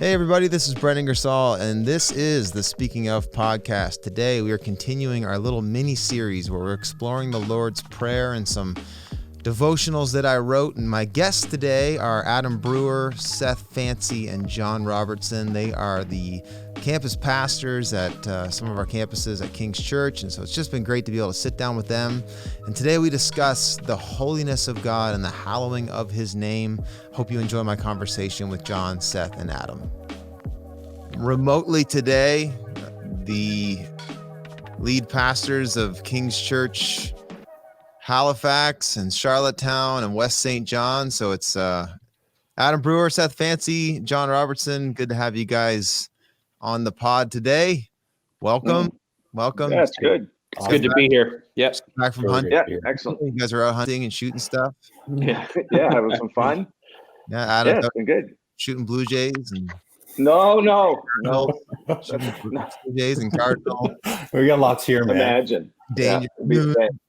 Hey everybody, this is Brent and this is the Speaking Of podcast. Today we are continuing our little mini series where we're exploring the Lord's Prayer and some devotionals that I wrote. And my guests today are Adam Brewer, Seth Fancy, and John Robertson. They are the campus pastors at some of our campuses at King's Church. And so it's just been great to be able to sit down with them. And today we discuss the holiness of God and the hallowing of his name. Hope you enjoy my conversation with John, Seth, and Adam. Remotely today, the lead pastors of King's Church, Halifax and Charlottetown and West St. John. So it's Adam Brewer, Seth Fancy, John Robertson. Good to have you guys on the pod today. Welcome. Welcome. Yeah, it's good. It's good to be here. Yes. Back from hunting. Yeah, excellent. You guys are out hunting and shooting stuff. Yeah, having some fun. Yeah, Adam, Yeah, it's been good. shooting Blue Jays and No. shooting Blue Jays and Cardinal. We got lots here, man. Imagine. Danger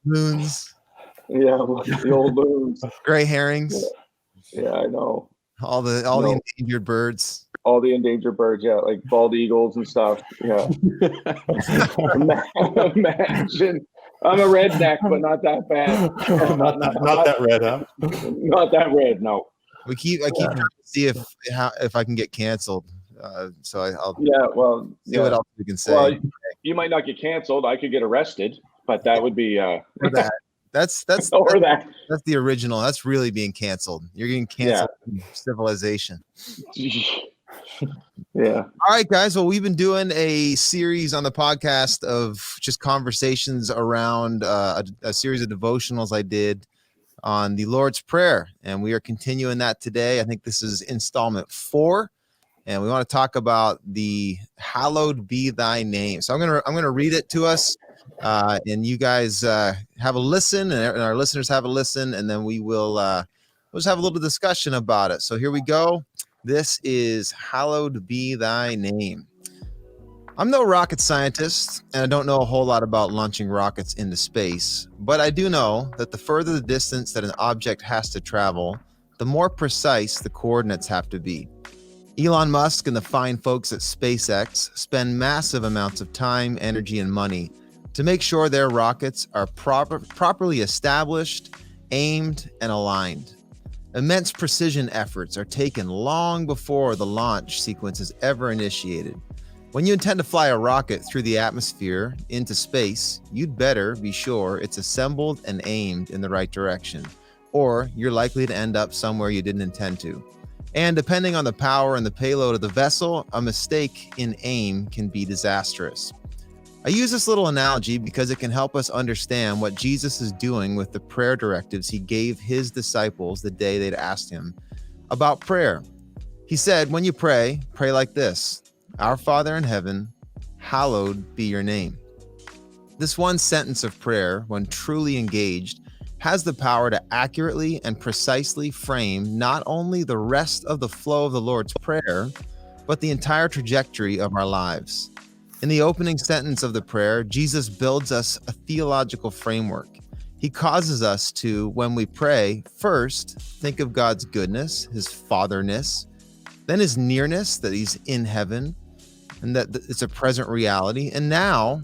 moons, Yeah, the old moons. gray herrings, Yeah, I know. all the endangered birds. All the endangered birds, yeah, like bald eagles and stuff. Yeah. Imagine. I'm a redneck, but not that bad. not that red, huh? Not that red, no. I keep trying to see if I can get canceled. So I'll see what else we can say. Well, you might not get canceled. I could get arrested, but that would be That's or that. That's the original. That's really being canceled. You're getting canceled from civilization. Yeah. All right, guys. Well, we've been doing a series on the podcast of just conversations around a series of devotionals I did on the Lord's Prayer, and we are continuing that today. I think this is installment 4, and we want to talk about the "Hallowed be Thy name." So I'm gonna read it to us, and you guys have a listen, and our listeners have a listen, and then we'll just have a little discussion about it. So here we go. This is "Hallowed be Thy name." I'm no rocket scientist, and I don't know a whole lot about launching rockets into space, but I do know that the further the distance that an object has to travel, the more precise the coordinates have to be. Elon Musk and the fine folks at SpaceX spend massive amounts of time, energy, and money to make sure their rockets are properly established, aimed, and aligned. Immense precision efforts are taken long before the launch sequence is ever initiated. When you intend to fly a rocket through the atmosphere into space, you'd better be sure it's assembled and aimed in the right direction, or you're likely to end up somewhere you didn't intend to. And depending on the power and the payload of the vessel, a mistake in aim can be disastrous. I use this little analogy because it can help us understand what Jesus is doing with the prayer directives he gave his disciples the day they'd asked him about prayer. He said, when you pray, pray like this: Our Father in heaven, hallowed be your name. This one sentence of prayer, when truly engaged, has the power to accurately and precisely frame not only the rest of the flow of the Lord's Prayer, but the entire trajectory of our lives. In the opening sentence of the prayer, Jesus builds us a theological framework. He causes us to, when we pray, first think of God's goodness, his fatherness, then his nearness, that he's in heaven, and that it's a present reality. And now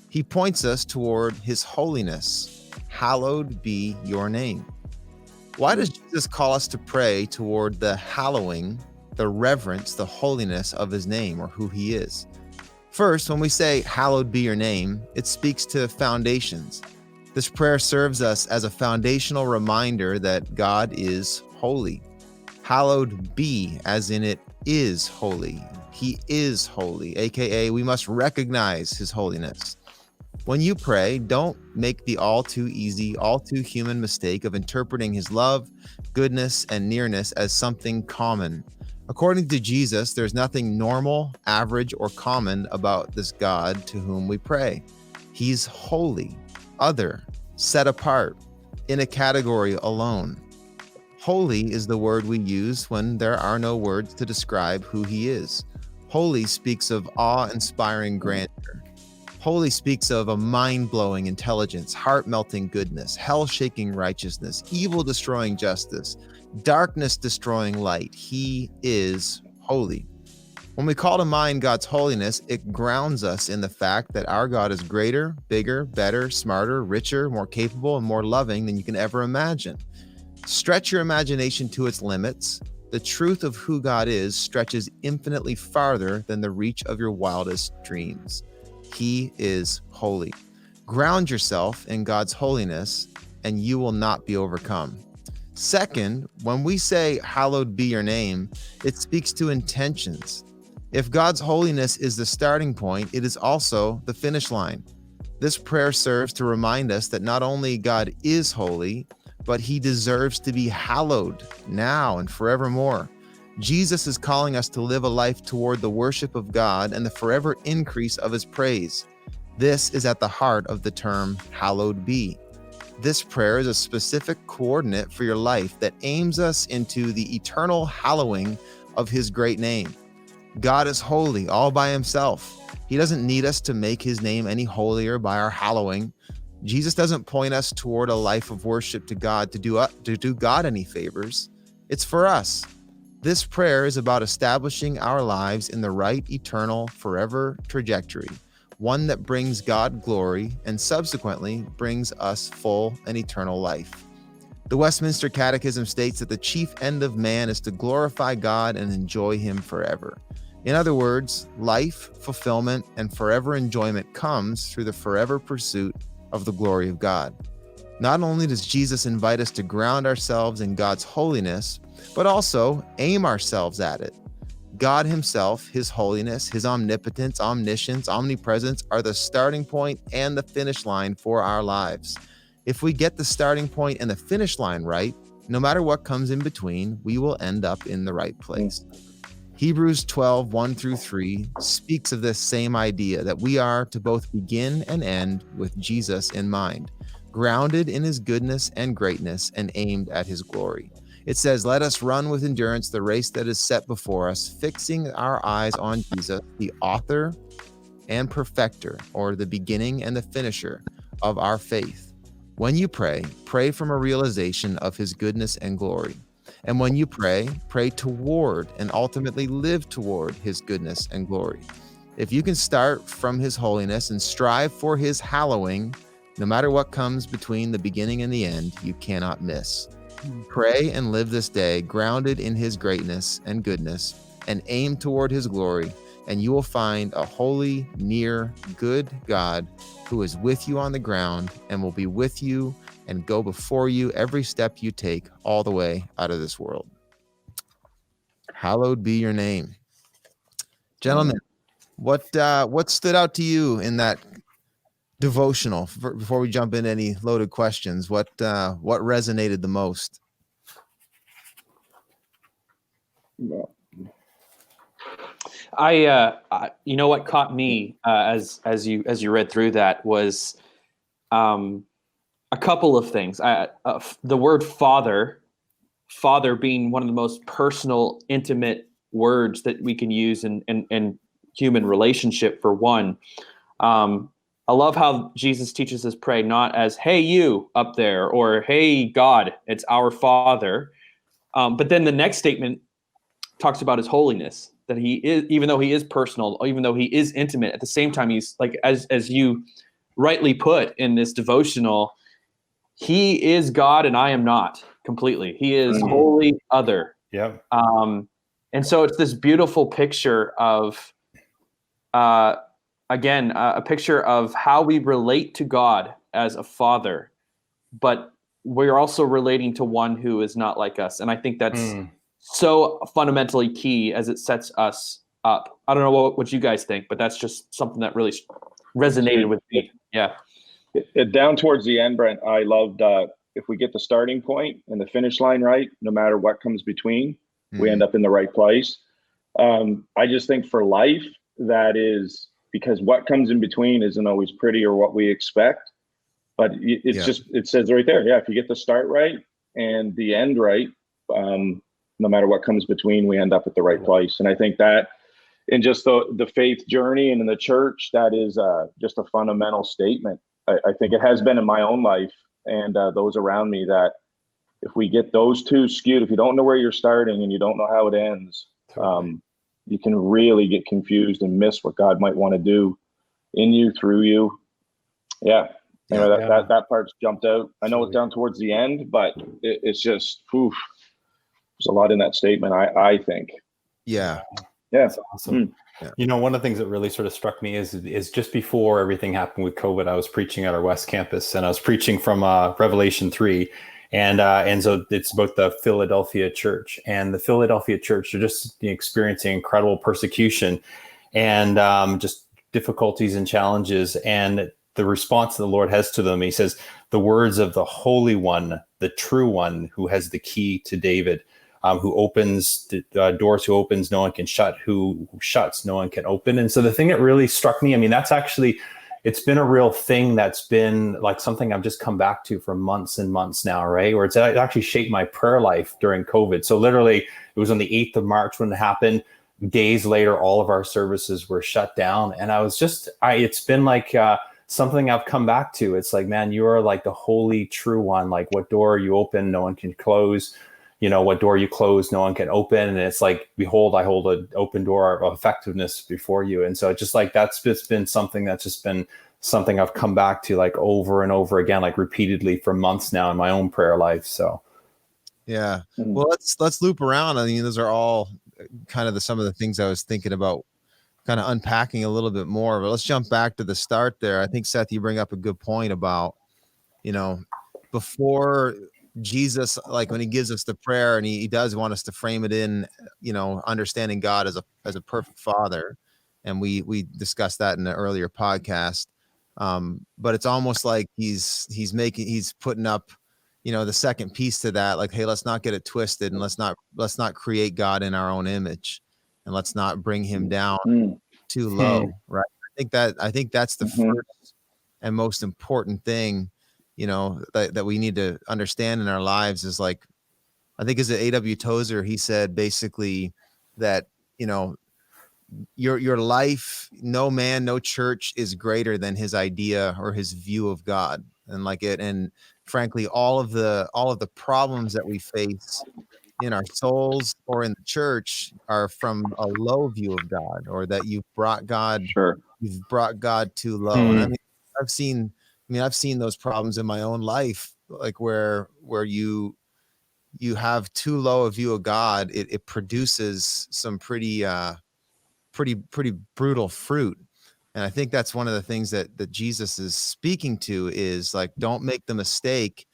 he points us toward his holiness. Hallowed be your name. Why does Jesus call us to pray toward the hallowing, the reverence, the holiness of his name, or who he is? First, when we say, hallowed be your name, it speaks to foundations. This prayer serves us as a foundational reminder that God is holy. Hallowed be, as in it is holy. He is holy, aka we must recognize his holiness. When you pray, don't make the all too easy, all too human mistake of interpreting his love, goodness, and nearness as something common. According to Jesus, there's nothing normal, average, or common about this God to whom we pray. He's holy, other, set apart, in a category alone. Holy is the word we use when there are no words to describe who he is. Holy speaks of awe-inspiring grandeur. Holy speaks of a mind-blowing intelligence, heart-melting goodness, hell-shaking righteousness, evil-destroying justice, darkness-destroying light. He is holy. When we call to mind God's holiness, it grounds us in the fact that our God is greater, bigger, better, smarter, richer, more capable, and more loving than you can ever imagine. Stretch your imagination to its limits. The truth of who God is stretches infinitely farther than the reach of your wildest dreams. He is holy. Ground yourself in God's holiness, and you will not be overcome. Second, when we say, "Hallowed be your name," it speaks to intentions. If God's holiness is the starting point, it is also the finish line. This prayer serves to remind us that not only God is holy, but he deserves to be hallowed now and forevermore. Jesus is calling us to live a life toward the worship of God and the forever increase of his praise. This is at the heart of the term hallowed be. This prayer is a specific coordinate for your life that aims us into the eternal hallowing of his great name. God is holy all by himself. He doesn't need us to make his name any holier by our hallowing. Jesus doesn't point us toward a life of worship to God to do God any favors. It's for us. This prayer is about establishing our lives in the right, eternal, forever trajectory, one that brings God glory and subsequently brings us full and eternal life. The Westminster Catechism states that the chief end of man is to glorify God and enjoy him forever. In other words, life, fulfillment, and forever enjoyment comes through the forever pursuit of the glory of God. Not only does Jesus invite us to ground ourselves in God's holiness, but also aim ourselves at it. God himself, his holiness, his omnipotence, omniscience, omnipresence are the starting point and the finish line for our lives. If we get the starting point and the finish line right, no matter what comes in between, we will end up in the right place. Hebrews 12, 1-3 speaks of this same idea that we are to both begin and end with Jesus in mind, grounded in his goodness and greatness and aimed at his glory. It says, "Let us run with endurance the race that is set before us, fixing our eyes on Jesus, the author and perfecter," or the beginning and the finisher of our faith. When you pray, pray from a realization of his goodness and glory. And when you pray, pray toward and ultimately live toward his goodness and glory. If you can start from his holiness and strive for his hallowing, no matter what comes between the beginning and the end, you cannot miss. Pray and live this day grounded in his greatness and goodness and aim toward his glory, and you will find a holy, near, good God who is with you on the ground and will be with you and go before you every step you take all the way out of this world. Hallowed be your name. Gentlemen, what stood out to you in that devotional before we jump into any loaded questions? What resonated the most? You know what caught me as you read through that was a couple of things. The word father being one of the most personal, intimate words that we can use in human relationship, for one. I love how Jesus teaches us pray not as, "Hey, you up there," or "Hey, God." It's our Father. But then the next statement talks about his holiness, that he is, even though he is personal, even though he is intimate, at the same time, he's like, as you rightly put in this devotional, he is God and I am not completely. He is wholly other. Yeah. And so it's this beautiful picture of, again, a picture of how we relate to God as a father, but we're also relating to one who is not like us. And I think that's so fundamentally key as it sets us up. I don't know what you guys think, but that's just something that really resonated with me. Yeah. Down towards the end, Brent, I loved if we get the starting point and the finish line right, no matter what comes between, we end up in the right place. I just think for life, that is because what comes in between isn't always pretty or what we expect. But it's just, it says right there, if you get the start right and the end right, no matter what comes between, we end up at the right place. And I think that in just the faith journey and in the church, that is just a fundamental statement. I think it has been in my own life and those around me, that if we get those two skewed, if you don't know where you're starting and you don't know how it ends, you can really get confused and miss what God might want to do in you, through you. Yeah. Anyway, that part's jumped out. I know it's down towards the end, but it's just, oof, there's a lot in that statement, I think. Yeah. That's awesome. Yeah. You know, one of the things that really sort of struck me is just before everything happened with COVID, I was preaching at our West Campus, and I was preaching from Revelation 3. And so it's about the Philadelphia church, and the Philadelphia church are just experiencing incredible persecution and just difficulties and challenges. And the response the Lord has to them, he says, the words of the Holy One, the true one, who has the key to David, who opens the doors, who opens, no one can shut, who shuts, no one can open. And so the thing that really struck me, I mean, that's actually, it's been a real thing that's been like something I've just come back to for months and months now, right? Where it actually shaped my prayer life during COVID. So literally it was on the 8th of March when it happened. Days later, all of our services were shut down. And I was just, it's been like something I've come back to. It's like, man, you are like the holy, true one. Like what door you open, no one can close. You know, what door you close, no one can open. And it's like, behold, I hold an open door of effectiveness before you. And so it's just like, that's just been something I've come back to like over and over again, like repeatedly for months now in my own prayer life. So. Yeah. Well, let's loop around. I mean, those are all kind of some of the things I was thinking about kind of unpacking a little bit more, but let's jump back to the start there. I think, Seth, you bring up a good point about, you know, before Jesus, like when he gives us the prayer, and he does want us to frame it in, you know, understanding God as a perfect father. And we discussed that in an earlier podcast. But it's almost like he's putting up, you know, the second piece to that, like, hey, let's not get it twisted, and let's not create God in our own image, and let's not bring him down too low. Right. I think that's the first and most important thing, you know, that we need to understand in our lives is like, I think is it A.W. Tozer, he said basically that, you know, your life, no man, no church is greater than his idea or his view of God. And like it, and frankly, all of the problems that we face in our souls or in the church are from a low view of God, or that you've brought God too low. And I mean, I've seen those problems in my own life, like where you have too low a view of God, it produces some pretty brutal fruit. And I think that's one of the things that Jesus is speaking to is like, don't make the mistake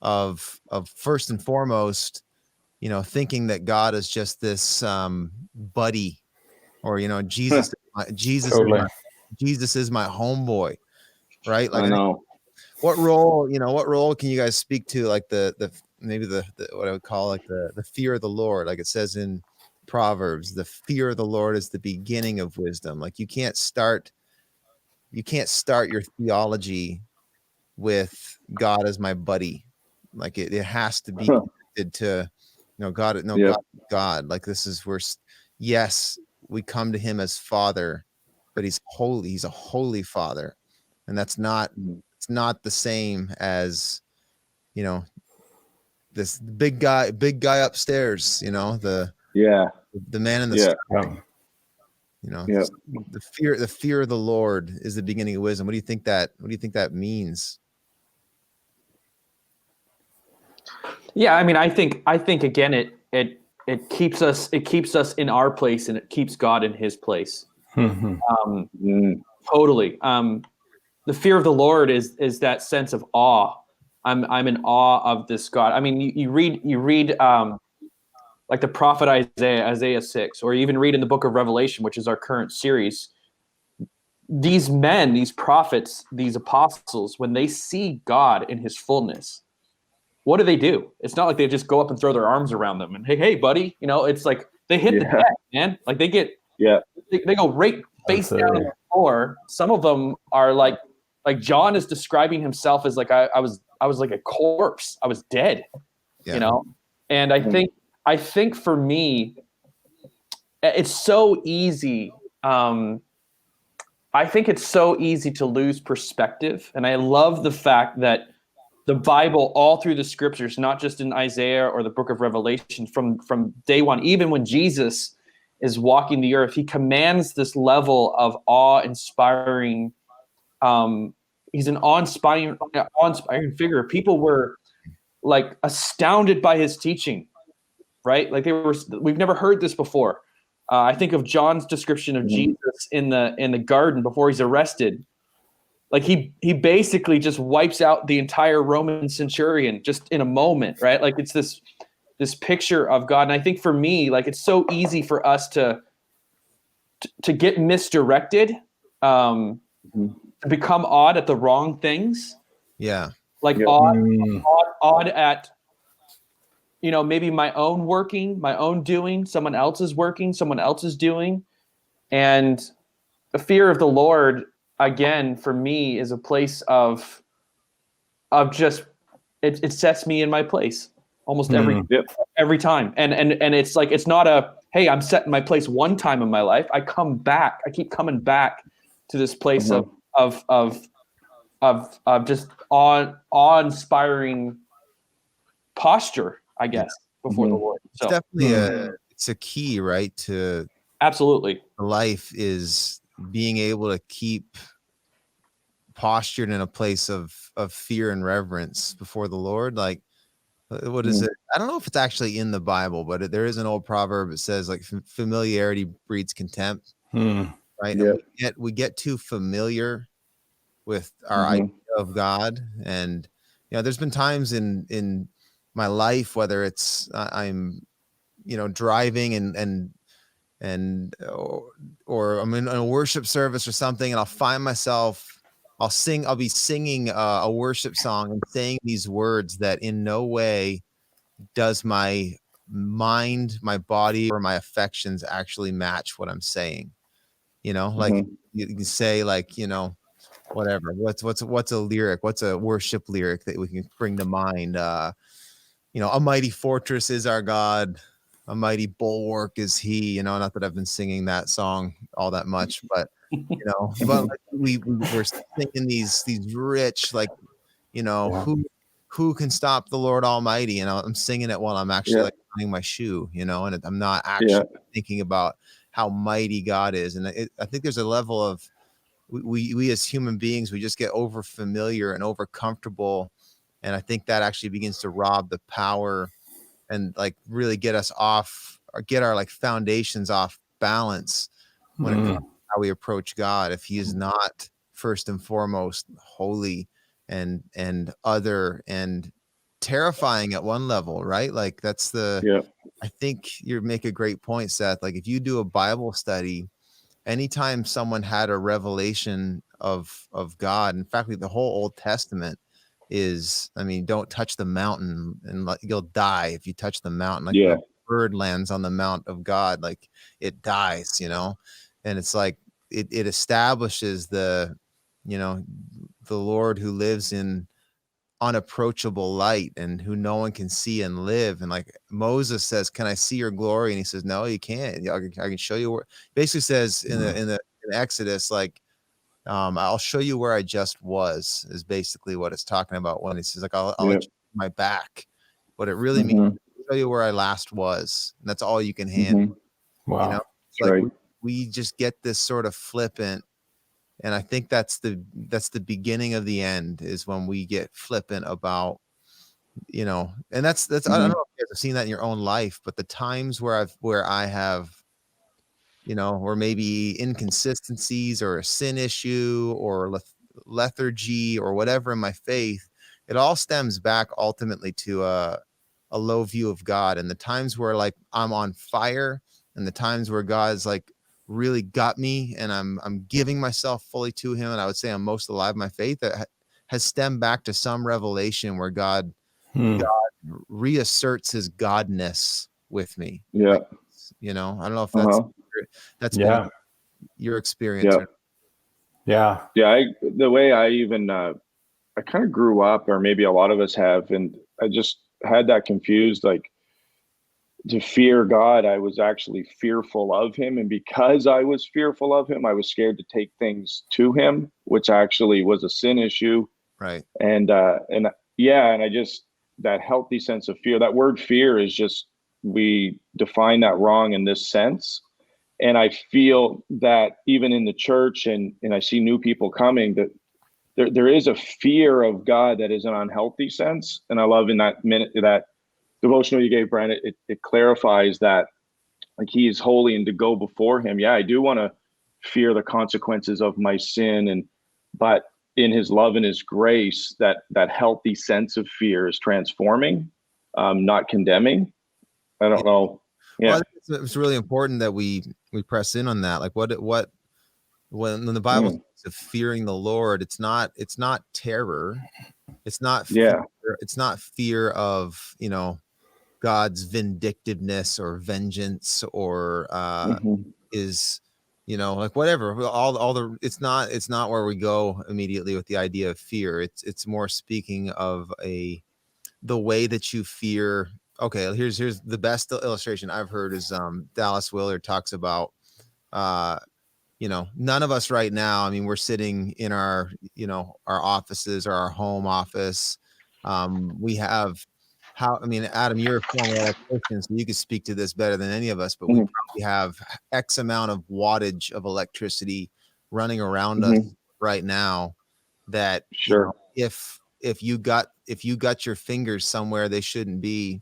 of first and foremost, you know, thinking that God is just this buddy, or, you know, Jesus Totally. Jesus is my homeboy, right? Like, I know. What role can you guys speak to, like the maybe the what I would call like the fear of the Lord, like it says in Proverbs, the fear of the Lord is the beginning of wisdom. Like you can't start your theology with God as my buddy. Like it has to be connected to, you know, God. No, God. Like this is where, yes, we come to him as Father, but he's holy. He's a holy Father, and it's not the same as, you know, this big guy upstairs. You know, the man in the sky. You know, the fear of the Lord is the beginning of wisdom. What do you think that means? Yeah, I mean, I think again, it keeps us in our place, and it keeps God in his place. Totally. The fear of the Lord is that sense of awe. I'm in awe of this God. I mean, you read like the prophet Isaiah 6, or you even read in the book of Revelation, which is our current series. These men, these prophets, these apostles, when they see God in his fullness, what do? It's not like they just go up and throw their arms around them and hey, buddy, you know, it's like they hit the deck, man. Like they get, they go right face down on the floor. Some of them are like John is describing himself as like, I was like a corpse. I was dead, you know? And I think for me, it's so easy. I think it's so easy to lose perspective. And I love the fact that the Bible, all through the scriptures, not just in Isaiah or the book of Revelation, from day one, even when Jesus is walking the earth. He commands this level of awe-inspiring. He's an awe-inspiring figure. People were like astounded by his teaching, right? Like we've never heard this before. I think of John's description of Jesus in the garden before he's arrested. Like he basically just wipes out the entire Roman centurion just in a moment, right? Like it's this picture of God. And I think for me, like it's so easy for us to get misdirected, to become awed at the wrong things. Yeah. Like awed at, maybe my own working, my own doing, someone else's working, someone else's doing. And the fear of the Lord, again, for me, is a place of just it sets me in my place almost every time. And it's like, it's not a, hey, I'm set in my place one time in my life. I keep coming back to this place of just awe-inspiring posture, I guess, before the Lord. So it's definitely it's a key, right, to absolutely life, is being able to keep postured in a place of fear and reverence before the Lord. Like, what is it? I don't know if it's actually in the Bible, but there is an old proverb that says like familiarity breeds contempt, right? And we get too familiar with our idea of God. And there's been times in my life, whether it's I'm driving and or I'm in a worship service or something, and I'll find myself, I'll be singing a worship song and saying these words that in no way does my mind, my body, or my affections actually match what I'm saying. Like you can say, like, whatever, what's a lyric, what's a worship lyric that we can bring to mind? A mighty fortress is our God, a mighty bulwark is he. Not that I've been singing that song all that much, but but like we're singing these rich, like, who can stop the Lord Almighty? I'm singing it while I'm actually like tying my shoe, and I'm not actually thinking about how mighty God is. And I think there's a level of we as human beings, we just get over familiar and over comfortable, and I think that actually begins to rob the power and like really get us off, or get our like foundations off balance when it comes to how we approach God. If he is not first and foremost holy and other and terrifying at one level, right? Like that's I think you make a great point, Seth. Like if you do a Bible study, anytime someone had a revelation of God, in fact, the whole Old Testament is, don't touch the mountain and you'll die if you touch the mountain. Like the bird lands on the mount of God, like it dies, and it's like it establishes the Lord who lives in unapproachable light and who no one can see and live. And like Moses says, can I see your glory? And he says, no, you can't. I can show you where. Basically says in Exodus, like, I'll show you where I just was, is basically what it's talking about when he says, like, I'll let you see my back. What it really means, show you where I last was. And that's all you can handle. Wow. It's like we just get this sort of flippant. And I think that's the beginning of the end, is when we get flippant about, and that's I don't know if you guys have seen that in your own life, but the times where I have, or maybe inconsistencies or a sin issue or lethargy or whatever in my faith, it all stems back ultimately to a low view of God. And the times where like I'm on fire, and the times where God's like really got me and I'm giving myself fully to him, and I would say I'm most alive in my faith, that has stemmed back to some revelation where God reasserts his godness with me. Like, I don't know if that's been your experience. The way I even I kind of grew up, or maybe a lot of us have, and I just had that confused, like, to fear God, I was actually fearful of him. And because I was fearful of him, I was scared to take things to him, which actually was a sin issue. Right. And I just, that healthy sense of fear, that word fear is just, we define that wrong in this sense. And I feel that even in the church, and I see new people coming, that there is a fear of God that is an unhealthy sense. And I love in that devotional you gave, Brent, it clarifies that, like, he is holy, and to go before him. Yeah, I do want to fear the consequences of my sin, but in his love and his grace, that healthy sense of fear is transforming, not condemning. I don't know. Yeah. Well, I think it's really important that we press in on that. Like when the Bible speaks of fearing the Lord, it's not terror. It's not fear. It's not fear of, God's vindictiveness or vengeance or is, like whatever, all the, it's not where we go immediately with the idea of fear. It's more speaking of the way that you fear. Okay, here's the best illustration I've heard is Dallas Willard talks about, none of us right now, I mean, we're sitting in our offices or our home office. We have Adam, you're a former electrician, so you could speak to this better than any of us, but we probably have X amount of wattage of electricity running around us right now that if you got your fingers somewhere they shouldn't be,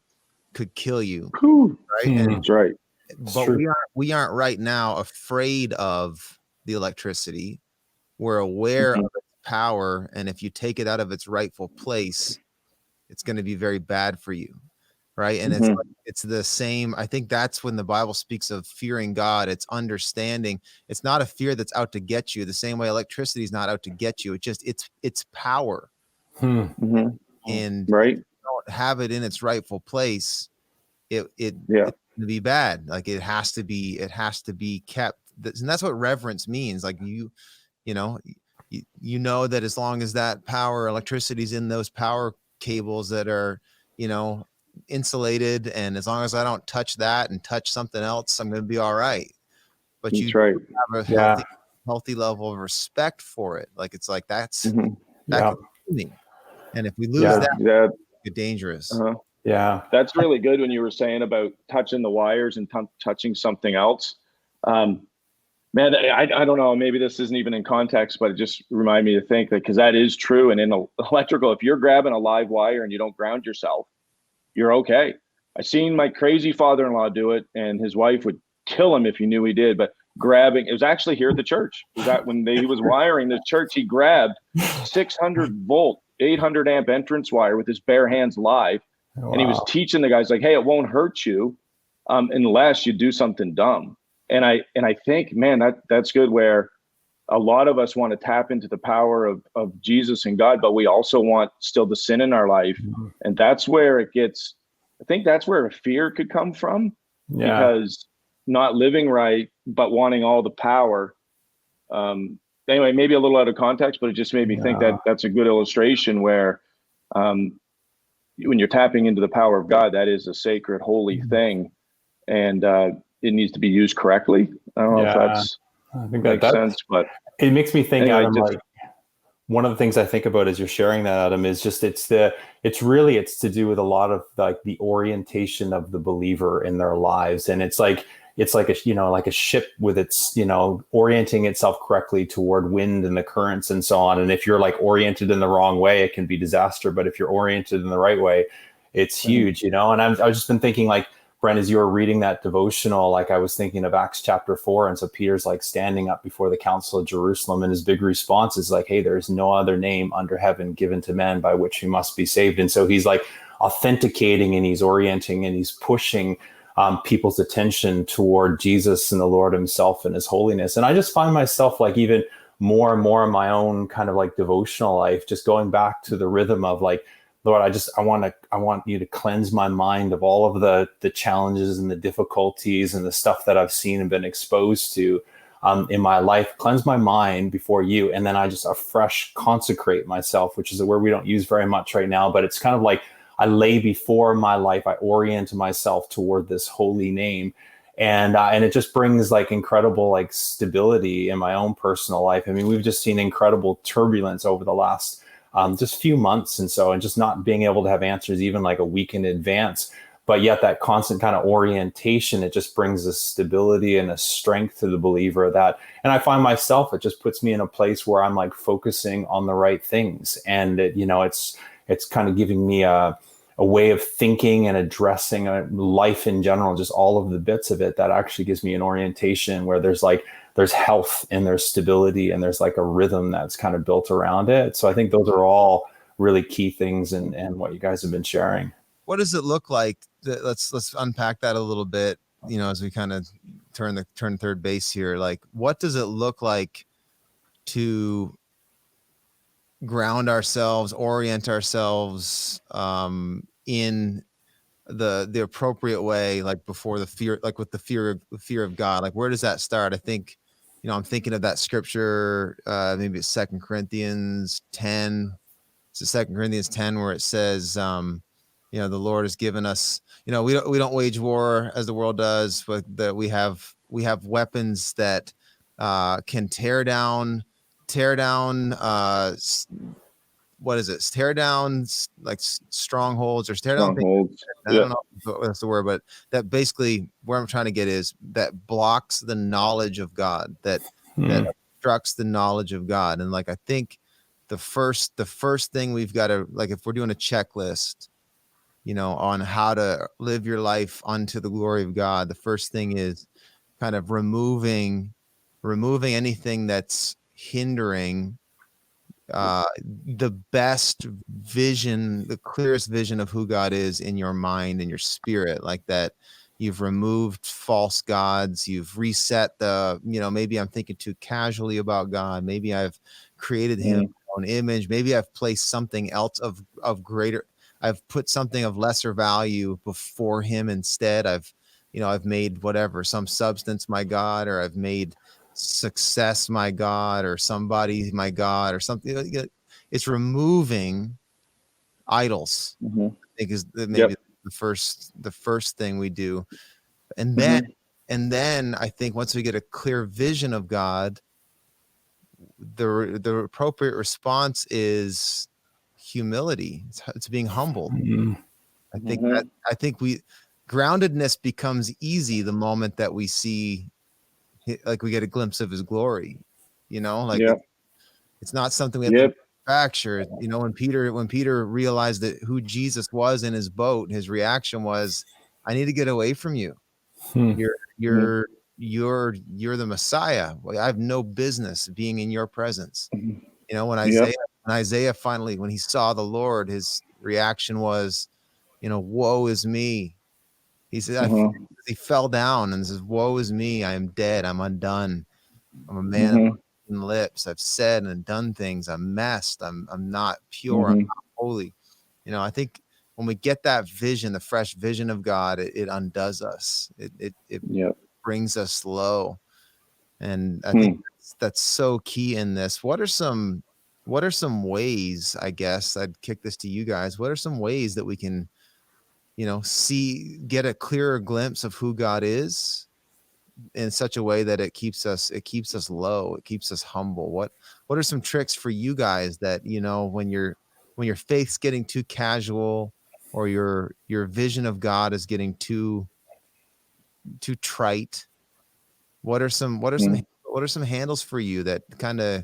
could kill you. Right? And that's right. But we aren't right now afraid of the electricity. We're aware of its power, and if you take it out of its rightful place, it's going to be very bad for you, right? And it's the same. I think that's when the Bible speaks of fearing God. It's understanding. It's not a fear that's out to get you. The same way electricity is not out to get you. It's power, and right. if you don't have it in its rightful place, it's going to be bad. Like it has to be kept. And that's what reverence means. Like you know that as long as that electricity is in those power cables that are, insulated, and as long as I don't touch that and touch something else, I'm going to be all right. But you have a healthy level of respect for it. Like it's like that can kill me. And if we lose that, it's dangerous. Yeah, that's really good when you were saying about touching the wires and touching something else. Man, I don't know, maybe this isn't even in context, but it just reminded me to think that, because that is true. And in electrical, if you're grabbing a live wire and you don't ground yourself, you're okay. I seen my crazy father-in-law do it, and his wife would kill him if he knew he did. But it was actually here at the church. It was that when he was wiring the church, he grabbed 600 volt, 800 amp entrance wire with his bare hands live. Wow. And he was teaching the guys, like, hey, it won't hurt you unless you do something dumb. And I think, man, that's good, where a lot of us want to tap into the power of Jesus and God, but we also want still the sin in our life. And that's where I think that's where a fear could come from, because not living right, but wanting all the power. Anyway, maybe a little out of context, but it just made me think that that's a good illustration where when you're tapping into the power of God, that is a sacred, holy thing. And it needs to be used correctly. I don't know if I think that makes sense, but it makes me think, Adam, like one of the things I think about as you're sharing that, Adam, is just it's to do with a lot of like the orientation of the believer in their lives. And it's like a ship with its, orienting itself correctly toward wind and the currents and so on. And if you're like oriented in the wrong way, it can be disaster. But if you're oriented in the right way, it's huge, And I've just been thinking, like, Brent, as you were reading that devotional, like I was thinking of Acts chapter 4. And so Peter's like standing up before the council of Jerusalem, and his big response is like, hey, there's no other name under heaven given to men by which we must be saved. And so he's like authenticating, and he's orienting, and he's pushing people's attention toward Jesus and the Lord himself and his holiness. And I just find myself, like, even more and more in my own kind of like devotional life, just going back to the rhythm of like, Lord, I want you to cleanse my mind of all of the challenges and the difficulties and the stuff that I've seen and been exposed to in my life. Cleanse my mind before you. And then I just afresh consecrate myself, which is a word we don't use very much right now, but it's kind of like I lay before my life, I orient myself toward this holy name. And it just brings like incredible like stability in my own personal life. I mean, we've just seen incredible turbulence over the last just few months. And just not being able to have answers even like a week in advance. but yet that constant kind of orientation, it just brings a stability and a strength to the believer that, and I find myself, it just puts me in a place where I'm like focusing on the right things. And it, it's kind of giving me a way of thinking and addressing life in general, just all of the bits of it, that actually gives me an orientation where there's health and there's stability and there's like a rhythm that's kind of built around it. So I think those are all really key things and what you guys have been sharing. What does it look like? Let's unpack that a little bit, as we kind of turn third base here. Like, what does it look like to ground ourselves, orient ourselves in the appropriate way, like before the fear, like with the fear of God? Like, where does that start? I think, I'm thinking of that scripture, maybe it's 2 Corinthians 10. It's 2 Corinthians 10 where it says, the Lord has given us, we don't wage war as the world does, but that we have weapons that can tear down what is it? Tear down like strongholds, or tear down Strongholds. I don't know if that's the word, but that basically where I'm trying to get is that blocks the knowledge of God, that obstructs the knowledge of God. And like, I think the first thing we've got to, like, if we're doing a checklist, on how to live your life unto the glory of God, the first thing is kind of removing anything that's hindering the best vision, the clearest vision of who God is in your mind and your spirit. Like that, you've removed false gods, you've reset maybe I'm thinking too casually about God, maybe I've created him in my own image, maybe I've placed something else of greater, I've put something of lesser value before him instead. I've made whatever, some substance my God, or I've made success my God, or somebody my God, or something. It's removing idols. I think is maybe the first thing we do. And then I think once we get a clear vision of God, the appropriate response is humility. It's being humbled. I think groundedness becomes easy the moment that we see, like, we get a glimpse of his glory, it's not something we have to manufacture. When Peter realized that who Jesus was in his boat, his reaction was, I need to get away from you. You're the Messiah. I have no business being in your presence. When Isaiah finally, when he saw the Lord, his reaction was, woe is me. He said, he fell down and says, woe is me. I am dead. I'm undone. I'm a man of unclean lips. I've said and done things. I'm messed. I'm not pure. I'm not holy. I think when we get that vision, the fresh vision of God, it undoes us. It brings us low. And I think that's so key in this. What are some ways, I guess I'd kick this to you guys. What are some ways that we can, get a clearer glimpse of who God is in such a way that it keeps us low, it keeps us humble? What are some tricks for you guys that, when your faith's getting too casual, or your vision of God is getting too trite? What are some handles for you that kind of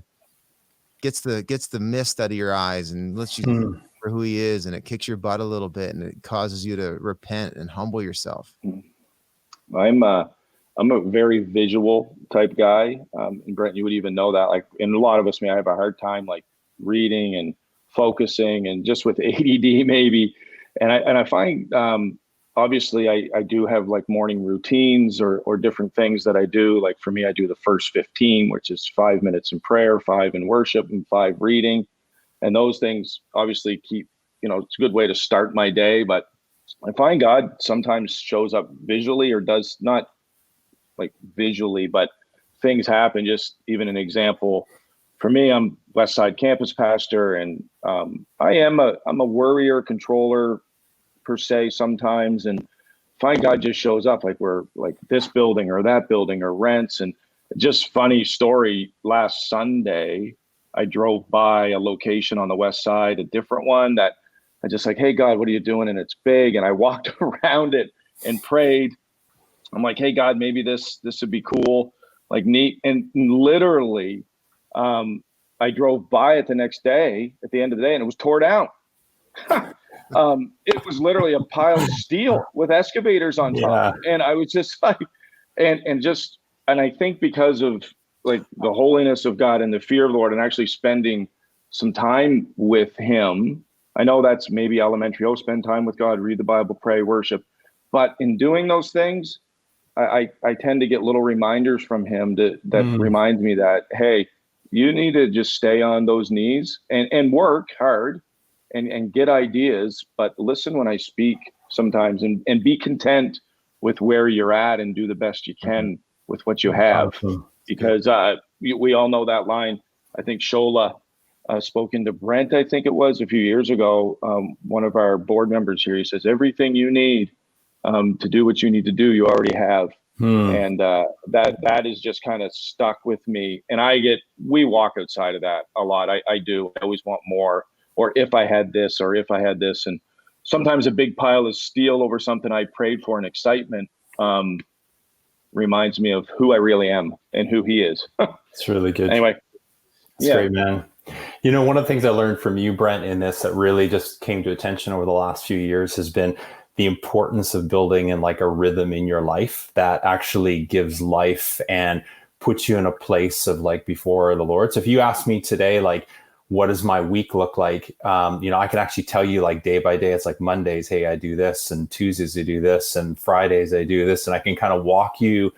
gets the mist out of your eyes and lets you for who he is, and it kicks your butt a little bit and it causes you to repent and humble yourself? I'm a very visual type guy. And Brent, you would even know that, like, and a lot of us may have a hard time like reading and focusing, and just with ADD maybe. And I find, obviously I do have like morning routines or different things that I do. Like for me, I do the first 15, which is 5 minutes in prayer, 5 in worship, and 5 reading. And those things obviously keep, it's a good way to start my day. But I find God sometimes shows up visually, or does not like visually, but things happen. Just even an example for me, I'm West Side campus pastor, and I'm a worrier, controller per se sometimes, and find God just shows up, like we're like this building or that building or rents. And just funny story, last Sunday I drove by a location on the west side, a different one that I just like, hey God, what are you doing? And it's big. And I walked around it and prayed. I'm like, hey God, maybe this would be cool, like neat. And literally, I drove by it the next day at the end of the day, and it was tore down. It was literally a pile of steel with excavators on top. And I was just like, and I think because of like the holiness of God and the fear of the Lord, and actually spending some time with him. I know that's maybe elementary. Oh, spend time with God, read the Bible, pray, worship. But in doing those things, I tend to get little reminders from him that reminds me that, hey, you need to just stay on those knees and work hard and get ideas, but listen when I speak sometimes, and be content with where you're at and do the best you can with what you have. Because we all know that line. I think Shola spoken to Brent, I think it was a few years ago, one of our board members here. He says, everything you need to do what you need to do, you already have. And that is just kind of stuck with me. And we walk outside of that a lot. I do. I always want more, or if I had this, or if I had this. And sometimes a big pile of steel over something I prayed for in excitement reminds me of who I really am and who he is. It's really good. Anyway. It's great, man. You know, one of the things I learned from you, Brent, in this that really just came to attention over the last few years has been the importance of building in like a rhythm in your life that actually gives life and puts you in a place of like before the Lord. So if you ask me today, like, what does my week look like? You know, I can actually tell you like day by day. It's like Mondays, hey, I do this, and Tuesdays I do this, and Fridays I do this, and I can kind of walk you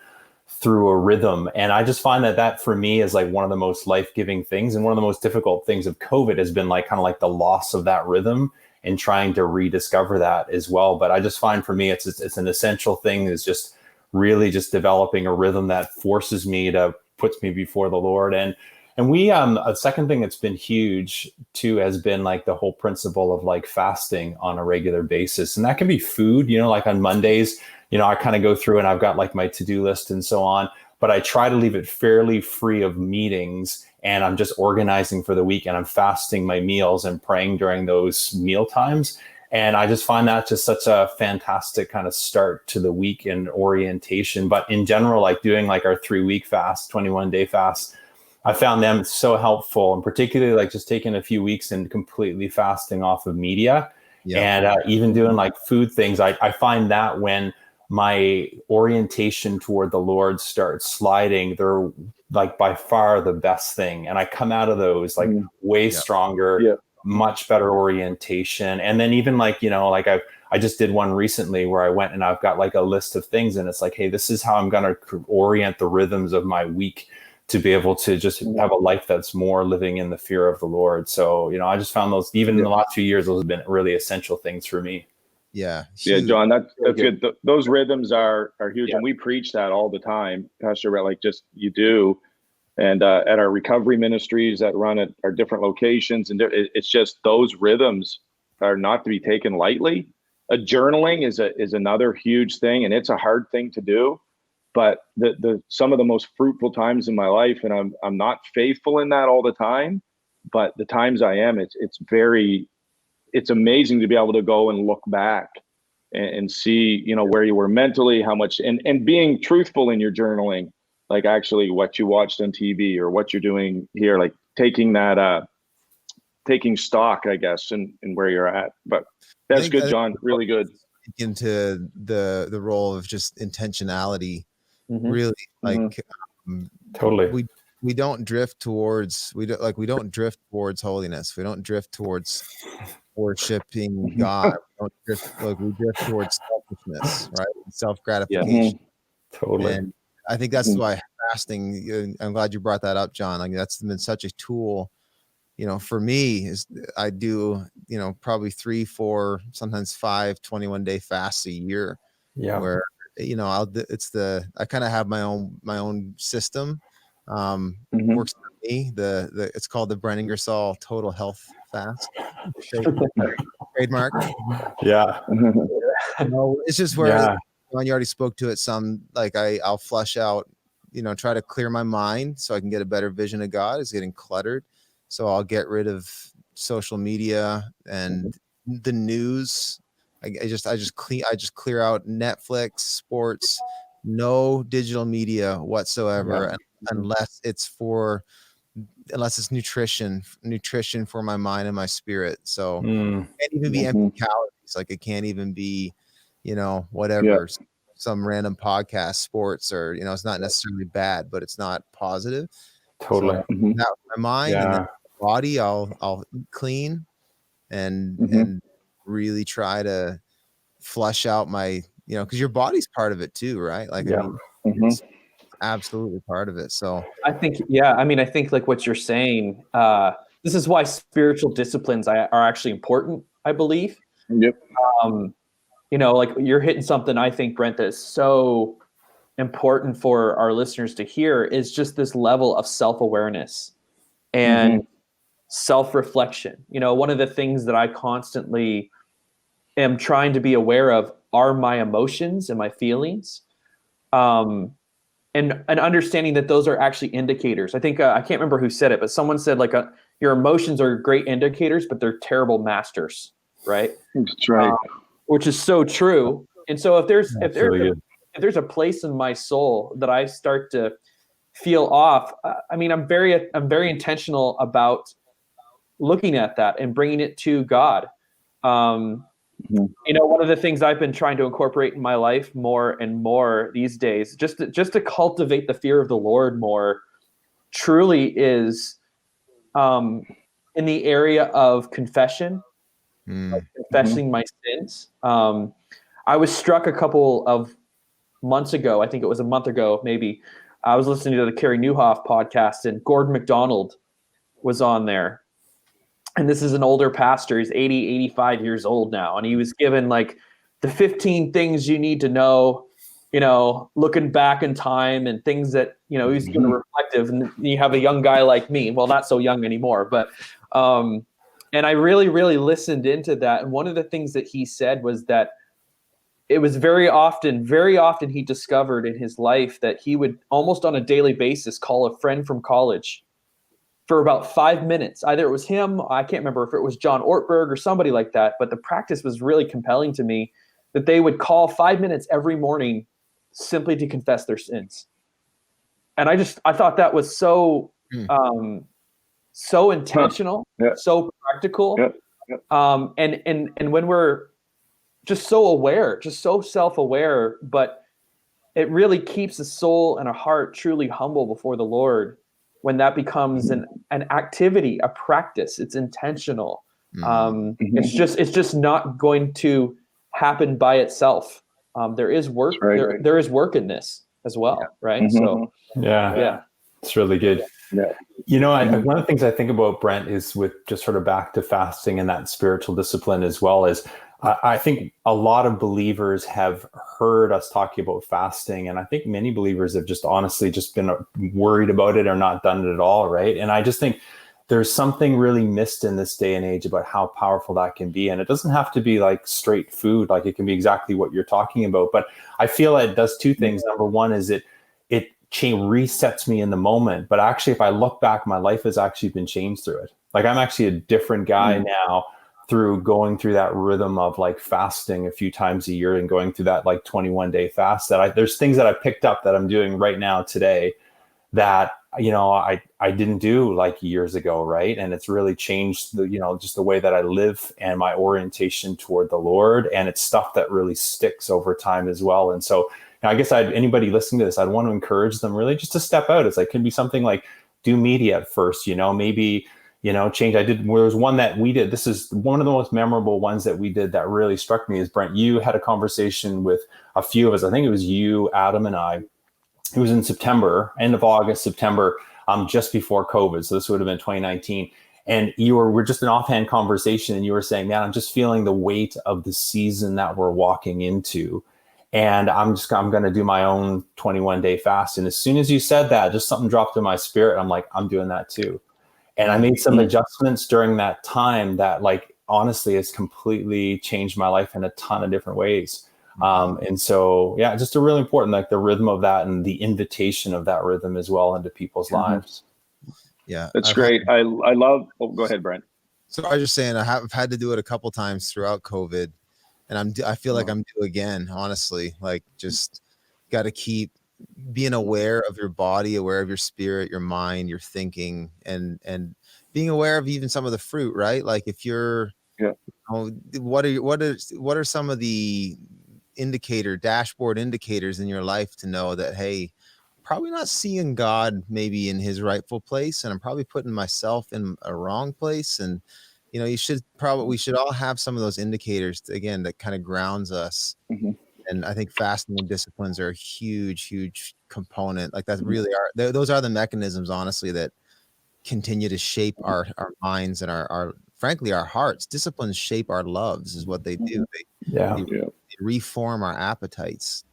through a rhythm. And I just find that for me is like one of the most life-giving things, and one of the most difficult things of COVID has been like kind of like the loss of that rhythm and trying to rediscover that as well. But I just find for me, it's an essential thing, is just really just developing a rhythm that forces me to puts me before the Lord. And we, a second thing that's been huge too, has been like the whole principle of like fasting on a regular basis. And that can be food, you know, like on Mondays, you know, I kind of go through and I've got like my to-do list and so on, but I try to leave it fairly free of meetings, and I'm just organizing for the week, and I'm fasting my meals and praying during those meal times. And I just find that just such a fantastic kind of start to the week and orientation. But in general, like doing like our 3-week fast, 21-day fast, I found them so helpful, and particularly like just taking a few weeks and completely fasting off of media. And even doing like food things. I find that when my orientation toward the Lord starts sliding, they're like by far the best thing. And I come out of those like way stronger, much better orientation. And then even like, you know, like I just did one recently where I went and I've got like a list of things, and it's like, hey, this is how I'm going to orient the rhythms of my week to be able to just have a life that's more living in the fear of the Lord. So, you know, I just found those, even in the last few years, those have been really essential things for me. Yeah, John, that's good. Those rhythms are huge. And we preach that all the time, Pastor Brett, like just you do. And at our recovery ministries that run at our different locations, and it's just those rhythms are not to be taken lightly. Journaling is another huge thing, and it's a hard thing to do. But the some of the most fruitful times in my life, and I'm not faithful in that all the time, but the times I am, it's amazing to be able to go and look back and see, you know, where you were mentally, how much, and being truthful in your journaling, like actually what you watched on TV or what you're doing here, like taking stock, I guess, and where you're at. But that's good, John. Really good. Into the role of just intentionality. Really, like totally. We don't drift towards we don't drift towards holiness. We don't drift towards worshiping God. We drift towards selfishness, right? Self-gratification. Totally. And I think that's why fasting, I'm glad you brought that up, John. Like that's been such a tool, you know, for me. Is I do, you know, probably 3, 4, sometimes 5 21-day fasts a year. Where, you know, I kind of have my own system. Works for me. It's called the Brent Ingersoll Total Health Fast. Trademark. It's just where when you already spoke to it some, like I'll flush out, you know, try to clear my mind so I can get a better vision of God. It's getting cluttered. So I'll get rid of social media and the news. I just clear out Netflix, sports, no digital media whatsoever, unless it's nutrition for my mind and my spirit. So it can't even be empty calories. Like it can't even be, whatever, some random podcast, sports, or, it's not necessarily bad, but it's not positive. Totally. So that my mind and then body, I'll eat clean and really try to flush out my, because your body's part of it too, right? Like, I mean, it's absolutely part of it. So I think, I think like what you're saying, this is why spiritual disciplines are actually important, I believe. Yep. Like you're hitting something, I think, Brent, that's so important for our listeners to hear, is just this level of self-awareness and self-reflection. One of the things that I constantly am trying to be aware of are my emotions and my feelings. And understanding that those are actually indicators. I think, I can't remember who said it, but someone said like your emotions are great indicators, but they're terrible masters, right? That's right. Which is so true. And so if there's a place in my soul that I start to feel off, I'm very intentional about looking at that and bringing it to God. One of the things I've been trying to incorporate in my life more and more these days, just to cultivate the fear of the Lord more, truly is in the area of confession, confessing my sins. I was struck a couple of months ago, I think it was a month ago, maybe. I was listening to the Carey Nieuwhof podcast, and Gordon MacDonald was on there. And this is an older pastor. He's 80, 85 years old now. And he was given like the 15 things you need to know, looking back in time, and things that, he's given reflective. And you have a young guy like me, well, not so young anymore, but, and I really, really listened into that. And one of the things that he said was that it was very often he discovered in his life that he would almost on a daily basis call a friend from college for about 5 minutes. Either it was him, I can't remember if it was John Ortberg or somebody like that, but the practice was really compelling to me, that they would call 5 minutes every morning simply to confess their sins. And I thought that was so intentional, so practical. And when we're just so aware, just so self-aware, but it really keeps a soul and a heart truly humble before the Lord. When that becomes an activity, a practice, it's intentional. It's just not going to happen by itself. There is work. There is work in this as well, right? So it's really good. Yeah. One of the things I think about, Brent, is with just sort of back to fasting and that spiritual discipline as well, is I think a lot of believers have heard us talking about fasting, and I think many believers have just honestly just been worried about it or not done it at all, right? And I just think there's something really missed in this day and age about how powerful that can be. And it doesn't have to be like straight food, like it can be exactly what you're talking about. But I feel it does two things. Number one is it resets me in the moment. But actually, if I look back, my life has actually been changed through it. Like I'm actually a different guy now through going through that rhythm of like fasting a few times a year and going through that like 21-day fast, that there's things that I picked up that I'm doing right now today that, I didn't do like years ago. Right. And it's really changed just the way that I live and my orientation toward the Lord. And it's stuff that really sticks over time as well. And so I guess anybody listening to this, I'd want to encourage them really just to step out. It's like, could be something like do media at first, maybe, change. There was one that we did. This is one of the most memorable ones that we did that really struck me is, Brent, you had a conversation with a few of us. I think it was you, Adam, and I. It was in September, end of August, September, just before COVID. So this would have been 2019. And we're just an offhand conversation. And you were saying, man, I'm just feeling the weight of the season that we're walking into. And I'm going to do my own 21-day fast. And as soon as you said that, just something dropped in my spirit. I'm like, I'm doing that too. And I made some adjustments during that time that like, honestly, has completely changed my life in a ton of different ways. And so, just a really important, like the rhythm of that and the invitation of that rhythm as well into people's lives. Yeah. That's great. I love, go ahead, Brent. So I was just saying, I've had to do it a couple times throughout COVID, and I feel like I'm due again, honestly. Like, just got to keep being aware of your body, aware of your spirit, your mind, your thinking, and being aware of even some of the fruit, right? Like, if you're, Yeah. what are some of the dashboard indicators in your life to know that, hey, probably not seeing God maybe in his rightful place, and I'm probably putting myself in a wrong place. And we should all have some of those indicators again that kind of grounds us. Mm-hmm. And I think fasting and disciplines are a huge component. Like, that really those are the mechanisms, honestly, that continue to shape our minds and our frankly our hearts. Disciplines shape our loves, is what they do. They reform our appetites.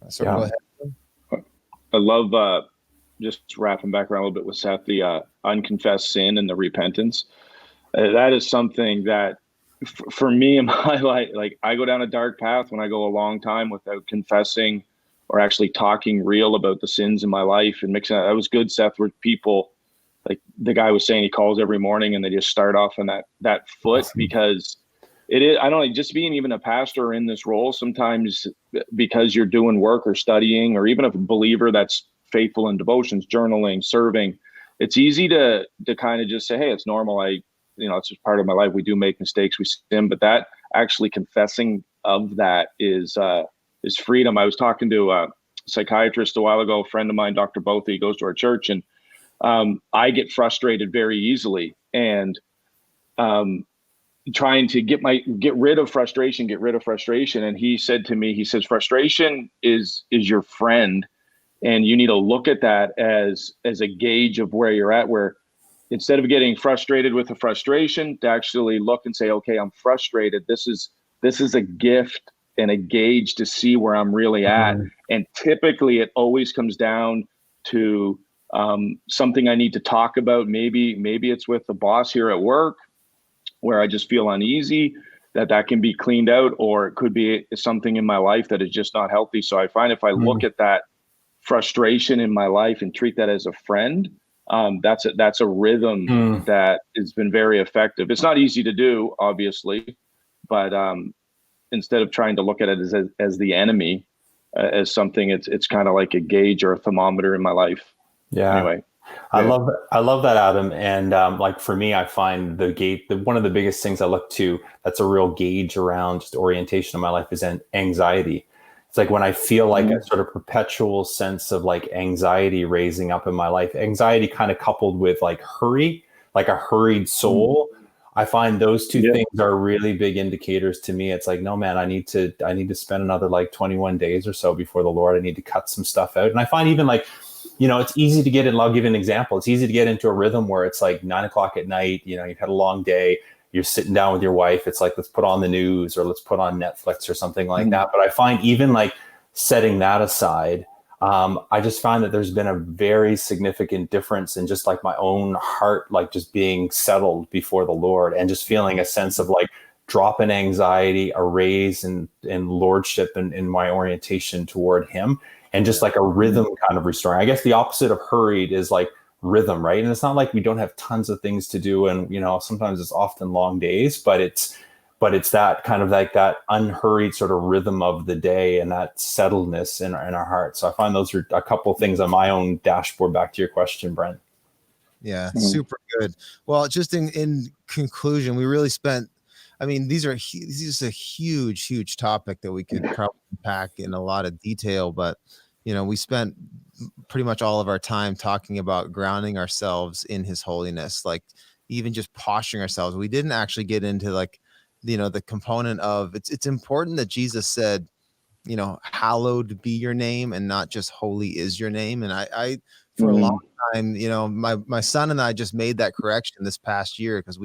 So go ahead. I love just wrapping back around a little bit with Seth, the unconfessed sin and the repentance. That is something that for me in my life, like, I go down a dark path when I go a long time without confessing or actually talking real about the sins in my life and mixing that. That was good, Seth, where people, like the guy was saying, he calls every morning and they just start off on that foot. Awesome. Because it is, I don't know, just being even a pastor in this role, sometimes because you're doing work or studying, or even a believer that's faithful in devotions, journaling, serving, it's easy to kind of just say, hey, it's normal. It's just part of my life. We do make mistakes, we sin, but that actually confessing of that is freedom. I was talking to a psychiatrist a while ago, a friend of mine, Dr. Botha, he goes to our church, and I get frustrated very easily, and trying to get rid of frustration. And he said to me, he says, frustration is your friend. And you need to look at that as a gauge of where you're at, where instead of getting frustrated with the frustration, to actually look and say, okay, I'm frustrated. This is a gift and a gauge to see where I'm really at. Mm-hmm. And typically it always comes down to something I need to talk about. Maybe it's with the boss here at work, where I just feel uneasy, that can be cleaned out, or it could be something in my life that is just not healthy. So I find if I look at that frustration in my life and treat that as a friend, that's a rhythm that has been very effective. It's not easy to do, obviously, but instead of trying to look at it as the enemy, as something, it's kind of like a gauge or a thermometer in my life. Yeah. Anyway. I love that, Adam. And like for me, I find one of the biggest things I look to that's a real gauge around just orientation of my life is anxiety. It's like when I feel like a sort of perpetual sense of like anxiety raising up in my life, anxiety kind of coupled with like like a hurried soul. I find those two things are really big indicators to me. It's like, no, man, I need to spend another like 21 days or so before the Lord. I need to cut some stuff out. And I find even like, it's easy to get in. I'll give you an example. It's easy to get into a rhythm where it's like 9:00 at night, you've had a long day, you're sitting down with your wife. It's like, let's put on the news or let's put on Netflix or something like that. But I find even like setting that aside, I just find that there's been a very significant difference in just like my own heart, like just being settled before the Lord and just feeling a sense of like drop in anxiety, a raise in lordship and in my orientation toward him. And just like a rhythm kind of restoring. I guess the opposite of hurried is like rhythm, right? And it's not like we don't have tons of things to do, and sometimes it's often long days, but it's that kind of like that unhurried sort of rhythm of the day and that settledness in our hearts. So I find those are a couple of things on my own dashboard. Back to your question, Brent. Yeah, super good. Well, just in conclusion, we really spent. I mean, this is a huge topic that we could probably pack in a lot of detail, but we spent pretty much all of our time talking about grounding ourselves in his holiness, like even just posturing ourselves. We didn't actually get into like, the component of it's important that Jesus said, hallowed be your name, and not just holy is your name. And I for a long time, my son and I just made that correction this past year, because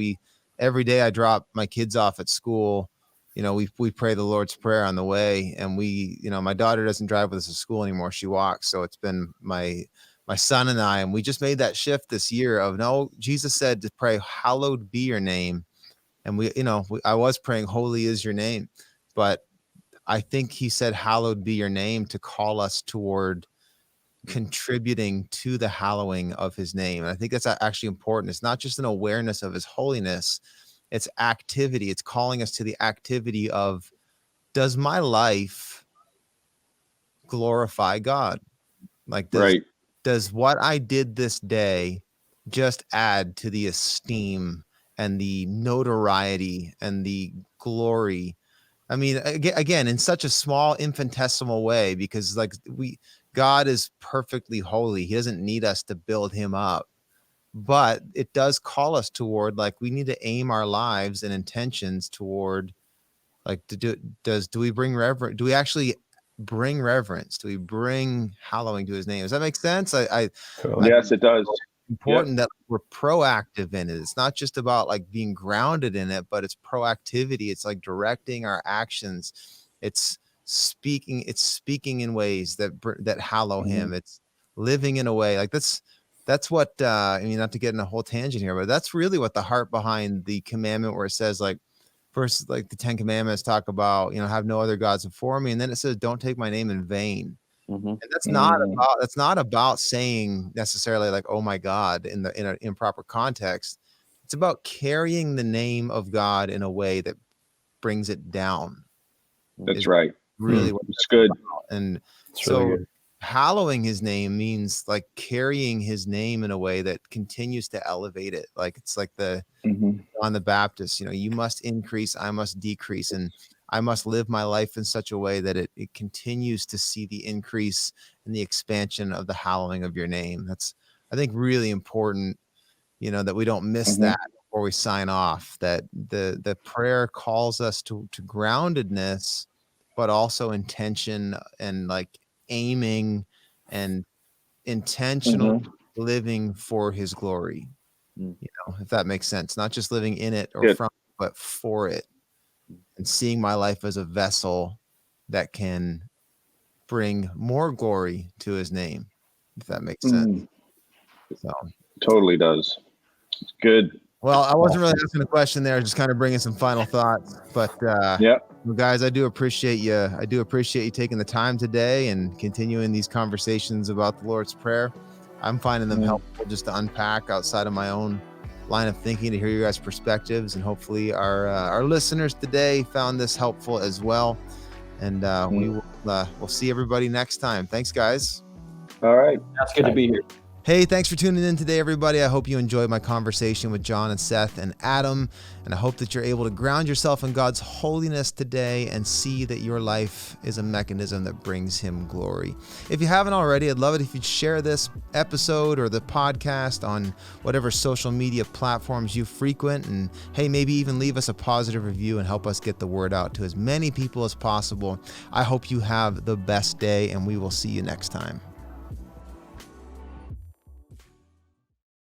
every day I drop my kids off at school, we pray the Lord's Prayer on the way, and my daughter doesn't drive with us to school anymore. She walks. So it's been my son and I, and we just made that shift this year of, no, Jesus said to pray, hallowed be your name. And I was praying, holy is your name, but I think he said, hallowed be your name, to call us toward contributing to the hallowing of his name. And I think that's actually important. It's not just an awareness of his holiness, it's activity. It's calling us to the activity of, does my life glorify God? Like, does what I did this day just add to the esteem and the notoriety and the glory? I mean, again, in such a small infinitesimal way, because like God is perfectly holy. He doesn't need us to build him up, but it does call us toward, like, we need to aim our lives and intentions toward, like, do we bring reverence? Do we actually bring reverence? Do we bring hallowing to his name? Does that make sense? Yes, it does. Important that we're proactive in it. It's not just about like being grounded in it, but it's proactivity. It's like directing our actions. It's speaking in ways that hallow him. It's living in a way like that's what I mean, not to get in a whole tangent here, but that's really what the heart behind the commandment, where it says, like, first, like the 10 commandments talk about, have no other gods before me, and then it says, don't take my name in vain. And that's not about saying necessarily like, oh my God, in an improper context. It's about carrying the name of God in a way that brings it down. That's right. Really, it's good. About. And it's so really good. Hallowing his name means like carrying his name in a way that continues to elevate it. Like, it's like the John the Baptist, you must increase, I must decrease, and I must live my life in such a way that it continues to see the increase and the expansion of the hallowing of your name. That's, I think, really important, that we don't miss that before we sign off, that the prayer calls us to groundedness, but also intention and like aiming and intentional living for his glory. If that makes sense, not just living in it or from it, but for it, and seeing my life as a vessel that can bring more glory to his name, if that makes sense. So totally does. It's good. Well, I wasn't really asking a question there, just kind of bringing some final thoughts, but guys, I do appreciate you. I do appreciate you taking the time today and continuing these conversations about the Lord's Prayer. I'm finding them helpful just to unpack outside of my own line of thinking, to hear you guys' perspectives, and hopefully our listeners today found this helpful as well. And we'll see everybody next time. Thanks, guys. All right. That's good to be here. Hey, thanks for tuning in today, everybody. I hope you enjoyed my conversation with John and Seth and Adam, and I hope that you're able to ground yourself in God's holiness today and see that your life is a mechanism that brings him glory. If you haven't already, I'd love it if you'd share this episode or the podcast on whatever social media platforms you frequent, and hey, maybe even leave us a positive review and help us get the word out to as many people as possible. I hope you have the best day, and we will see you next time.